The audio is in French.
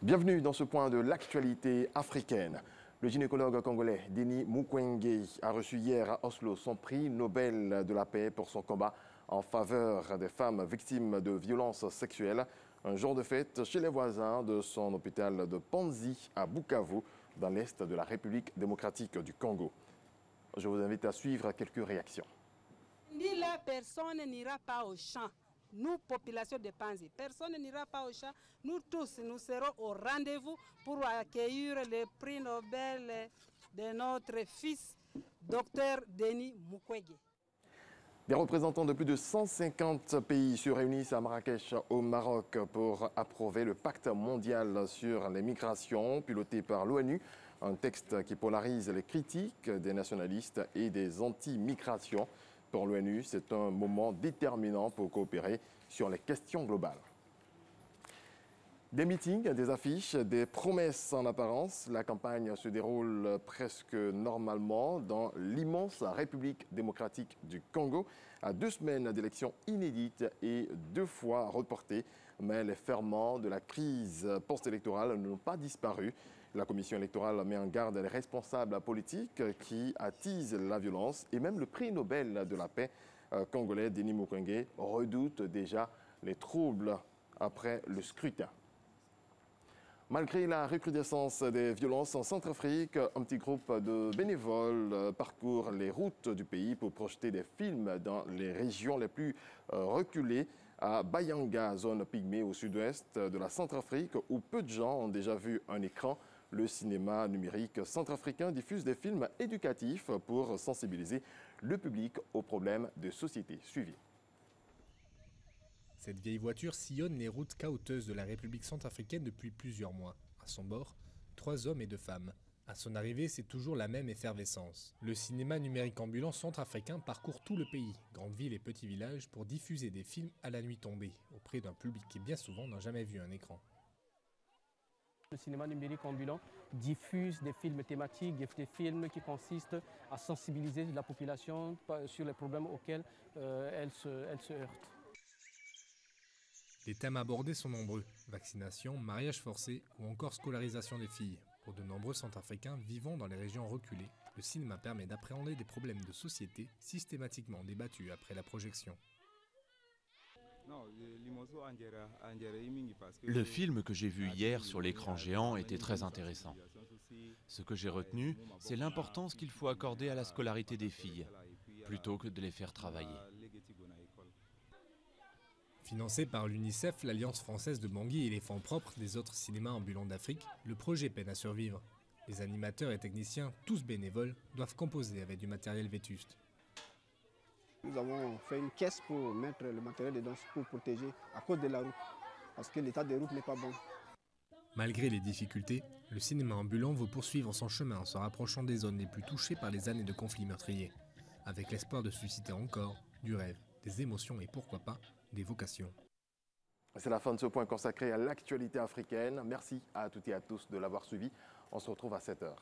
Bienvenue dans ce point de l'actualité africaine. Le gynécologue congolais Denis Mukwege a reçu hier à Oslo son prix Nobel de la paix pour son combat en faveur des femmes victimes de violences sexuelles. Un jour de fête chez les voisins de son hôpital de Panzi à Bukavu, dans l'est de la République démocratique du Congo. Je vous invite à suivre quelques réactions. Ni la personne n'ira pas au champ. Nous, population de Panzi, personne n'ira pas au champ. Nous tous, nous serons au rendez-vous pour accueillir le prix Nobel de notre fils, Dr Denis Mukwege. Des représentants de plus de 150 pays se réunissent à Marrakech au Maroc pour approuver le pacte mondial sur les migrations piloté par l'ONU, un texte qui polarise les critiques des nationalistes et des anti-migrations. Pour l'ONU, c'est un moment déterminant pour coopérer sur les questions globales. Des meetings, des affiches, des promesses en apparence. La campagne se déroule presque normalement dans l'immense République démocratique du Congo, à 2 semaines d'élections inédites et 2 fois reportées. Mais les ferments de la crise post-électorale n'ont pas disparu. La commission électorale met en garde les responsables politiques qui attisent la violence. Et même le prix Nobel de la paix congolais, Denis Mukwege, redoute déjà les troubles après le scrutin. Malgré la recrudescence des violences en Centrafrique, un petit groupe de bénévoles parcourt les routes du pays pour projeter des films dans les régions les plus reculées, à Bayanga, zone pygmée au sud-ouest de la Centrafrique, où peu de gens ont déjà vu un écran. Le cinéma numérique centrafricain diffuse des films éducatifs pour sensibiliser le public aux problèmes de société. Suivi. Cette vieille voiture sillonne les routes caouteuses de la République centrafricaine depuis plusieurs mois. À son bord, 3 hommes et 2 femmes. À son arrivée, c'est toujours la même effervescence. Le cinéma numérique ambulant centrafricain parcourt tout le pays, grandes villes et petits villages, pour diffuser des films à la nuit tombée, auprès d'un public qui bien souvent n'a jamais vu un écran. Le cinéma numérique ambulant diffuse des films thématiques, des films qui consistent à sensibiliser la population sur les problèmes auxquels elle se heurte. Les thèmes abordés sont nombreux, vaccination, mariage forcé ou encore scolarisation des filles. Pour de nombreux Centrafricains vivant dans les régions reculées, le cinéma permet d'appréhender des problèmes de société systématiquement débattus après la projection. Le film que j'ai vu hier sur l'écran géant était très intéressant. Ce que j'ai retenu, c'est l'importance qu'il faut accorder à la scolarité des filles, plutôt que de les faire travailler. Financé par l'UNICEF, l'Alliance française de Bangui et les fonds propres des autres cinémas ambulants d'Afrique, le projet peine à survivre. Les animateurs et techniciens, tous bénévoles, doivent composer avec du matériel vétuste. Nous avons fait une caisse pour mettre le matériel dedans pour protéger à cause de la route, parce que l'état des routes n'est pas bon. Malgré les difficultés, le cinéma ambulant veut poursuivre son chemin en se rapprochant des zones les plus touchées par les années de conflits meurtriers, avec l'espoir de susciter encore du rêve, des émotions et pourquoi pas des vocations. C'est la fin de ce point consacré à l'actualité africaine. Merci à toutes et à tous de l'avoir suivi. On se retrouve à 7 h.